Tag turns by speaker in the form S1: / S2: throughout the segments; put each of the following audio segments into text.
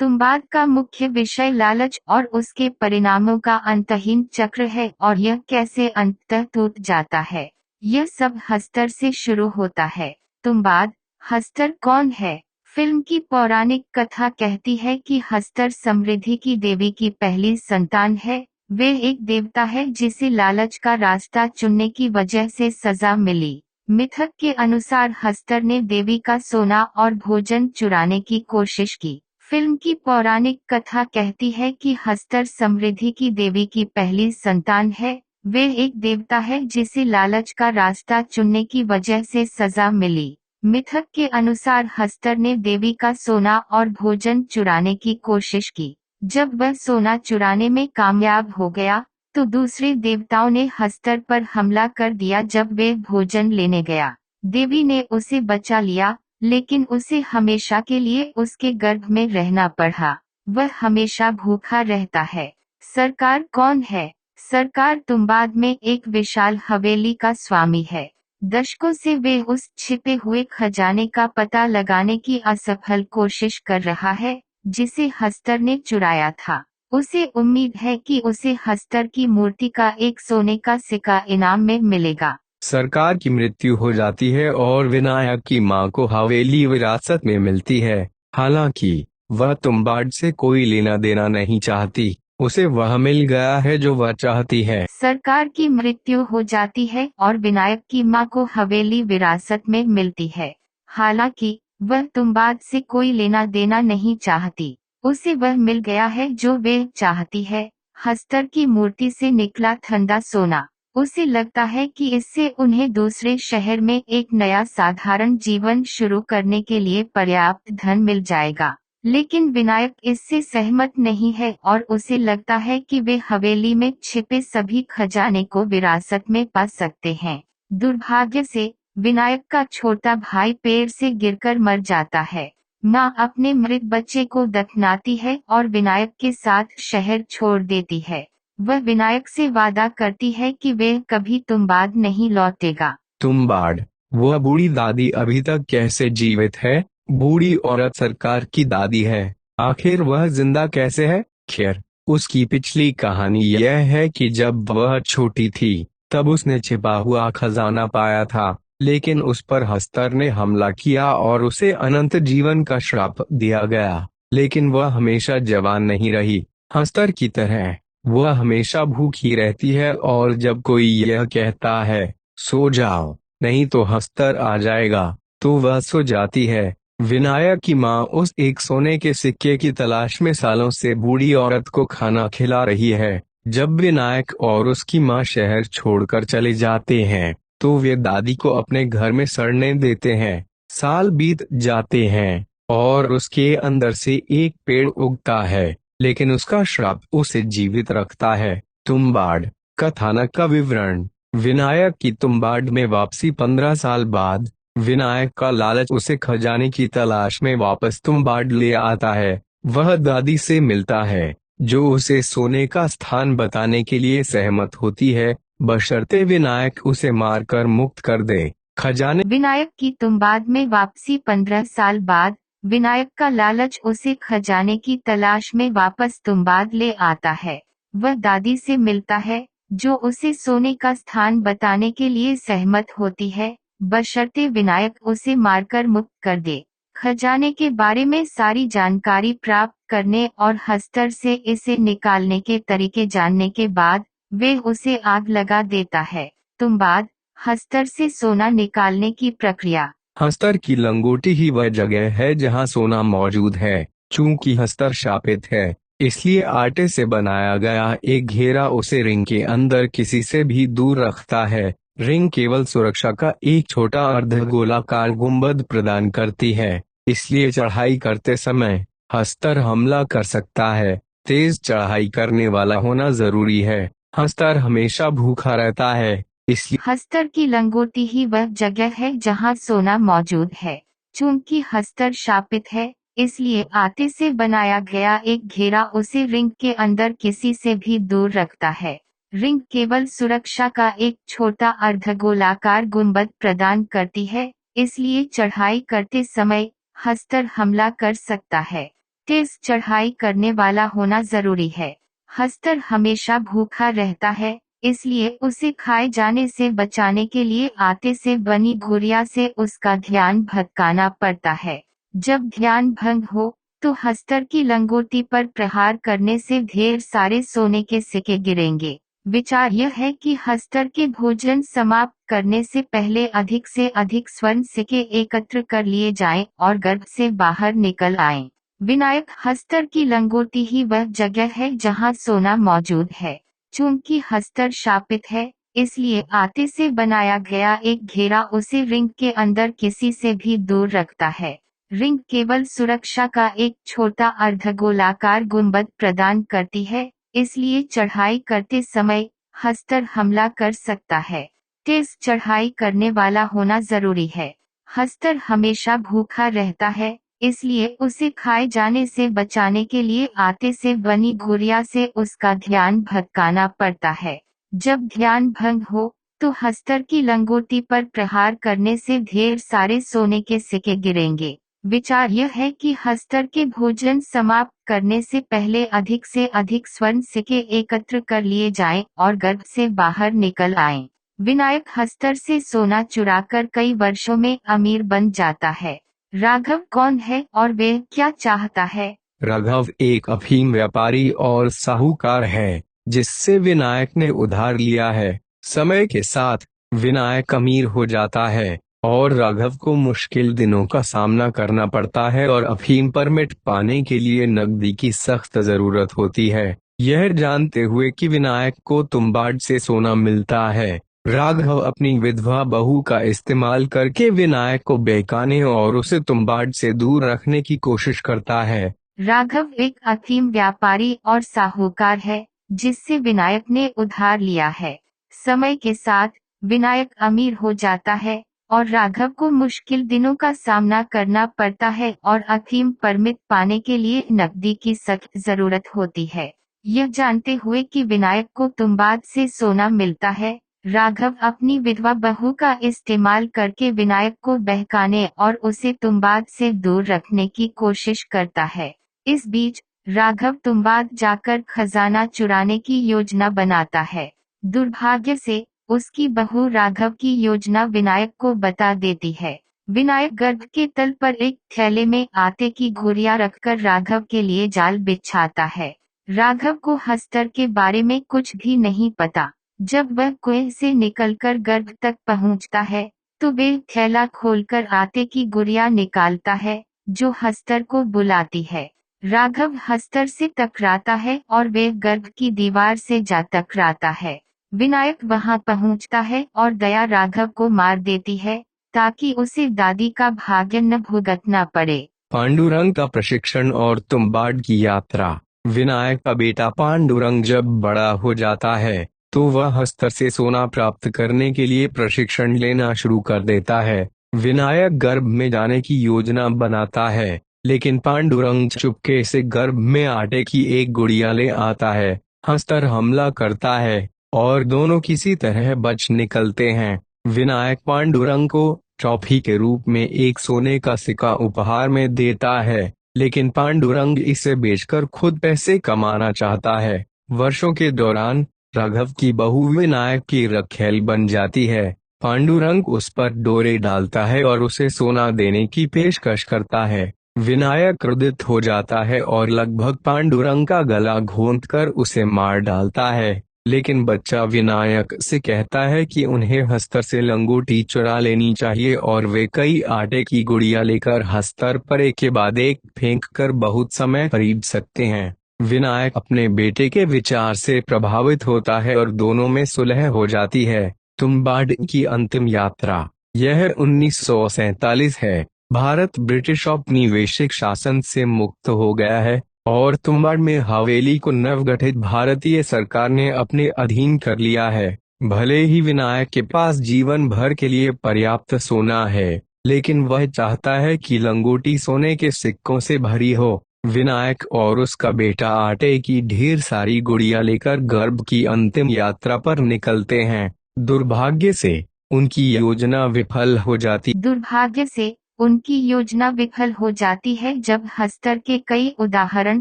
S1: तुम्बाद का मुख्य विषय लालच और उसके परिणामों का अंतहीन चक्र है और यह कैसे अंततः टूट जाता है। यह सब हस्तर से शुरू होता है। तुम्बाद, हस्तर कौन है? फिल्म की पौराणिक कथा कहती है कि हस्तर समृद्धि की देवी की पहली संतान है। वे एक देवता है जिसे लालच का रास्ता चुनने की वजह से सजा मिली। मिथक के अनुसार हस्तर ने देवी का सोना और भोजन चुराने की कोशिश की। फिल्म की पौराणिक कथा कहती है कि हस्तर समृद्धि की देवी की पहली संतान है। वे एक देवता है जिसे लालच का रास्ता चुनने की वजह से सजा मिली। मिथक के अनुसार हस्तर ने देवी का सोना और भोजन चुराने की कोशिश की। जब वह सोना चुराने में कामयाब हो गया तो दूसरे देवताओं ने हस्तर पर हमला कर दिया। जब वे भोजन लेने गया, देवी ने उसे बचा लिया, लेकिन उसे हमेशा के लिए उसके गर्भ में रहना पड़ा। वह हमेशा भूखा रहता है। सरकार कौन है? सरकार तुम्बाद में एक विशाल हवेली का स्वामी है। दशकों से वे उस छिपे हुए खजाने का पता लगाने की असफल कोशिश कर रहा है जिसे हस्तर ने चुराया था। उसे उम्मीद है कि उसे हस्तर की मूर्ति का एक सोने का सिक्का इनाम में मिलेगा।
S2: सरकार की मृत्यु हो जाती है और विनायक की मां को हवेली विरासत में मिलती है। हालांकि वह तुम्बाड से कोई लेना देना नहीं चाहती, उसे वह मिल गया है जो वह चाहती है।
S1: सरकार की मृत्यु हो जाती है और विनायक की मां को हवेली विरासत में मिलती है। हालांकि वह तुम्बाद से कोई लेना देना नहीं चाहती, उसे वह मिल गया है जो वे चाहती है, हस्तर की मूर्ति से निकला ठंडा सोना। उसे लगता है कि इससे उन्हें दूसरे शहर में एक नया साधारण जीवन शुरू करने के लिए पर्याप्त धन मिल जाएगा। लेकिन विनायक इससे सहमत नहीं है और उसे लगता है कि वे हवेली में छिपे सभी खजाने को विरासत में पा सकते हैं। दुर्भाग्य से विनायक का छोटा भाई पेड़ से गिरकर मर जाता है। मां अपने मृत बच्चे को दफनाती है और विनायक के साथ शहर छोड़ देती है। वह विनायक से वादा करती है कि वे कभी तुम्बाद नहीं लौटेगा।
S2: तुम्बाड, वह बूढ़ी दादी अभी तक कैसे जीवित है? बूढ़ी औरत सरकार की दादी है, आखिर वह जिंदा कैसे है? खैर, उसकी पिछली कहानी यह है कि जब वह छोटी थी तब उसने छिपा हुआ खजाना पाया था, लेकिन उस पर हस्तर ने हमला किया और उसे अनंत जीवन का श्राप दिया गया। लेकिन वह हमेशा जवान नहीं रही। हस्तर की तरह वह हमेशा भूखी रहती है और जब कोई यह कहता है सो जाओ, नहीं तो हस्तर आ जाएगा, तो वह सो जाती है। विनायक की मां उस एक सोने के सिक्के की तलाश में सालों से बूढ़ी औरत को खाना खिला रही है। जब विनायक और उसकी मां शहर छोड़कर चले जाते हैं तो वे दादी को अपने घर में सड़ने देते हैं। साल बीत जाते हैं और उसके अंदर से एक पेड़ उगता है, लेकिन उसका श्राप उसे जीवित रखता है। तुम्बाड, कथानक का विवरण। विनायक की तुम्बाड में वापसी 15 साल बाद विनायक का लालच उसे खजाने की तलाश में वापस तुम्बाड ले आता है। वह दादी से मिलता है जो उसे सोने का स्थान बताने के लिए सहमत होती है, बशर्ते विनायक उसे मारकर मुक्त कर दे। खजाने
S1: विनायक की तुम्बाद में वापसी 15 साल बाद विनायक का लालच उसे खजाने की तलाश में वापस तुम्बाद ले आता है। वह दादी से मिलता है जो उसे सोने का स्थान बताने के लिए सहमत होती है, बशर्ते विनायक उसे मारकर मुक्त कर दे। खजाने के बारे में सारी जानकारी प्राप्त करने और हस्तर से इसे निकालने के तरीके जानने के बाद वे उसे आग लगा देता है। तुम्बाद, हस्तर से सोना निकालने की प्रक्रिया।
S2: हस्तर की लंगोटी ही वह जगह है जहां सोना मौजूद है। चूंकि हस्तर शापित है, इसलिए आटे से बनाया गया एक घेरा उसे रिंग के अंदर किसी से भी दूर रखता है। रिंग केवल सुरक्षा का एक छोटा अर्धगोलाकार गुंबद प्रदान करती है, इसलिए चढ़ाई करते समय हस्तर हमला कर सकता है। तेज चढ़ाई करने वाला होना जरूरी है। हस्तर हमेशा भूखा रहता है, इसलिए
S1: हस्तर की लंगोटी ही वह जगह है जहां सोना मौजूद है। चूंकि हस्तर शापित है, इसलिए आटे से बनाया गया एक घेरा उसे रिंग के अंदर किसी से भी दूर रखता है। रिंग केवल सुरक्षा का एक छोटा अर्धगोलाकार गुंबद प्रदान करती है, इसलिए चढ़ाई करते समय हस्तर हमला कर सकता है। तेज चढ़ाई करने वाला होना जरूरी है। हस्तर हमेशा भूखा रहता है, इसलिए उसे खाए जाने से बचाने के लिए आटे से बनी गुड़िया से उसका ध्यान भटकाना पड़ता है। जब ध्यान भंग हो तो हस्तर की लंगोटी पर प्रहार करने से ढेर सारे सोने के सिक्के गिरेंगे। विचार यह है कि हस्तर के भोजन समाप्त करने से पहले अधिक से अधिक स्वर्ण सिक्के एकत्र कर लिए जाएं और गर्भ से बाहर निकल आएं। विनायक हस्तर की लंगोटी ही वह जगह है जहां सोना मौजूद है। चूंकि हस्तर शापित है, इसलिए आटे से बनाया गया एक घेरा उसे रिंग के अंदर किसी से भी दूर रखता है। रिंग केवल सुरक्षा का एक छोटा अर्धगोलाकार गुंबद प्रदान करती है, इसलिए चढ़ाई करते समय हस्तर हमला कर सकता है। तेज चढ़ाई करने वाला होना जरूरी है। हस्तर हमेशा भूखा रहता है, इसलिए उसे खाए जाने से बचाने के लिए आटे से बनी गुड़िया से उसका ध्यान भटकाना पड़ता है। जब ध्यान भंग हो तो हस्तर की लंगोटी पर प्रहार करने से ढेर सारे सोने के सिक्के गिरेंगे। विचार यह है कि हस्तर के भोजन समाप्त करने से पहले अधिक से अधिक स्वर्ण सिक्के एकत्र कर लिए जाएं और गर्भ से बाहर निकल आएं। विनायक हस्तर से सोना चुराकर कई वर्षों में अमीर बन जाता है। राघव कौन है और वे क्या चाहता है?
S2: राघव एक अफीम व्यापारी और साहूकार है, जिससे विनायक ने उधार लिया है। समय के साथ विनायक अमीर हो जाता है और राघव को मुश्किल दिनों का सामना करना पड़ता है और अफीम परमिट पाने के लिए नकदी की सख्त जरूरत होती है। यह जानते हुए कि विनायक को तुम्बाड से सोना मिलता है, राघव अपनी विधवा बहू का इस्तेमाल करके विनायक को बहकाने और उसे तुम्बाड से दूर रखने की कोशिश करता है।
S1: राघव एक अफीम व्यापारी और साहूकार है, जिससे विनायक ने उधार लिया है। समय के साथ विनायक अमीर हो जाता है और राघव को मुश्किल दिनों का सामना करना पड़ता है और अफीम परमिट पाने के लिए नकदी की सख्त जरूरत होती है। यह जानते हुए कि विनायक को तुम्बाड से सोना मिलता है, राघव अपनी विधवा बहू का इस्तेमाल करके विनायक को बहकाने और उसे तुम्बाड से दूर रखने की कोशिश करता है। इस बीच राघव तुम्बाड जाकर खजाना चुराने की योजना बनाता है। दुर्भाग्य से उसकी बहू राघव की योजना विनायक को बता देती है। विनायक गर्भ के तल पर एक थैले में आटे की गुड़िया रखकर राघव के लिए जाल बिछाता है। राघव को हस्तर के बारे में कुछ भी नहीं पता। जब वह कुएं से निकलकर गर्भ तक पहुंचता है, तो वे थैला खोलकर आटे की गुड़िया निकालता है, जो हस्तर को बुलाती है। राघव हस्तर से टकराता है और वे गर्भ की दीवार से जा टकराता है। विनायक वहां पहुंचता है और दया राघव को मार देती है, ताकि उसे दादी का भाग्य न भुगतना पड़े।
S2: पांडुरंग का प्रशिक्षण और तुम्बाड की यात्रा। विनायक का बेटा पांडुरंग जब बड़ा हो जाता है, तो वह हस्तर से सोना प्राप्त करने के लिए प्रशिक्षण लेना शुरू कर देता है। विनायक गर्भ में जाने की योजना बनाता है, लेकिन पांडुरंग चुपके से गर्भ में आटे की एक गुड़िया ले आता है। हस्तर हमला करता है और दोनों किसी तरह बच निकलते हैं। विनायक पांडुरंग को ट्रॉफी के रूप में एक सोने का सिक्का उपहार में देता है, लेकिन पांडुरंग इसे बेचकर खुद पैसे कमाना चाहता है। वर्षों के दौरान राघव की बहू विनायक की रखैल बन जाती है। पांडुरंग उस पर डोरे डालता है और उसे सोना देने की पेशकश करता है। विनायक क्रोधित हो जाता है और लगभग पांडुरंग का गला घोंटकर उसे मार डालता है, लेकिन बच्चा विनायक से कहता है कि उन्हें हस्तर से लंगोटी चुरा लेनी चाहिए और वे कई आटे की गुड़िया लेकर हस्तर पर एक के बाद एक फेंक कर बहुत समय खरीद सकते हैं। विनायक अपने बेटे के विचार से प्रभावित होता है और दोनों में सुलह हो जाती है। तुम्बाड की अंतिम यात्रा। यह 1947 है। भारत ब्रिटिश औपनिवेशिक शासन से मुक्त हो गया है और तुम्बाड में हवेली को नवगठित भारतीय सरकार ने अपने अधीन कर लिया है। भले ही विनायक के पास जीवन भर के लिए पर्याप्त सोना है, लेकिन वह चाहता है कि लंगोटी सोने के सिक्कों से भरी हो। विनायक और उसका बेटा आटे की ढेर सारी गुड़िया लेकर गर्भ की अंतिम यात्रा पर निकलते हैं। दुर्भाग्य से उनकी योजना विफल हो जाती।
S1: दुर्भाग्य से उनकी योजना विफल हो जाती है जब हस्तर के कई उदाहरण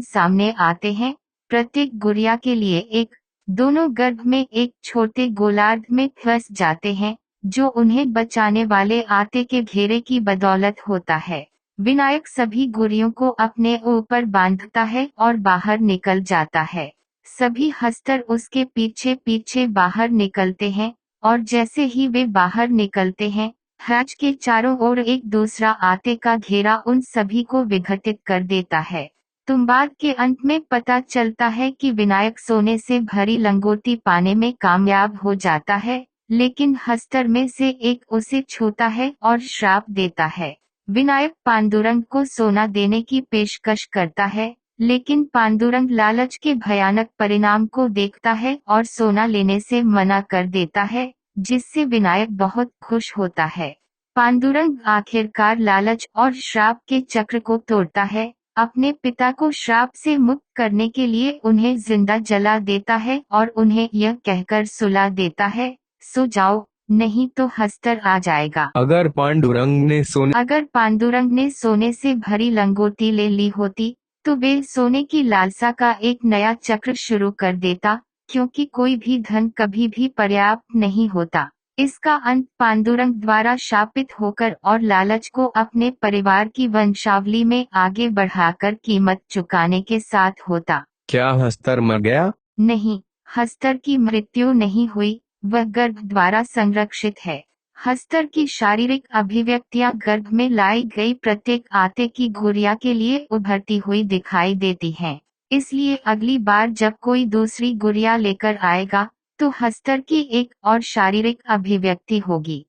S1: सामने आते हैं, प्रत्येक गुड़िया के लिए एक। दोनों गर्भ में एक छोटे गोलार्ध में फंस जाते हैं, जो उन्हें बचाने वाले आटे के घेरे की बदौलत होता है। विनायक सभी गुड़ियों को अपने ऊपर बांधता है और बाहर निकल जाता है। सभी हस्तर उसके पीछे पीछे बाहर निकलते हैं, और जैसे ही वे बाहर निकलते हैं, हैच के चारों ओर एक दूसरा आटे का घेरा उन सभी को विघटित कर देता है। तुम्बाद के अंत में पता चलता है कि विनायक सोने से भरी लंगोटी पाने में कामयाब हो जाता है, लेकिन हस्तर में से एक उसे छूता है और श्राप देता है। विनायक पांडुरंग को सोना देने की पेशकश करता है, लेकिन पांडुरंग लालच के भयानक परिणाम को देखता है और सोना लेने से मना कर देता है, जिससे विनायक बहुत खुश होता है। पांडुरंग आखिरकार लालच और श्राप के चक्र को तोड़ता है। अपने पिता को श्राप से मुक्त करने के लिए उन्हें जिंदा जला देता है और उन्हें यह कहकर सुला देता है, सो जाओ, नहीं तो हस्तर आ जाएगा।
S2: अगर पांडुरंग ने सोने से भरी लंगोटी ले ली होती, तो वे सोने की लालसा का एक नया चक्र शुरू कर देता, क्योंकि कोई भी धन कभी भी पर्याप्त नहीं होता। इसका अंत पांडुरंग द्वारा शापित होकर और लालच को अपने परिवार की वंशावली में आगे बढ़ाकर कीमत चुकाने के साथ होता। क्या हस्तर मर गया?
S1: नहीं, हस्तर की मृत्यु नहीं हुई, वह गर्भ द्वारा संरक्षित है। हस्तर की शारीरिक अभिव्यक्तियां गर्भ में लाई गई प्रत्येक आटे की गुड़िया के लिए उभरती हुई दिखाई देती हैं। इसलिए अगली बार जब कोई दूसरी गुड़िया लेकर आएगा, तो हस्तर की एक और शारीरिक अभिव्यक्ति होगी।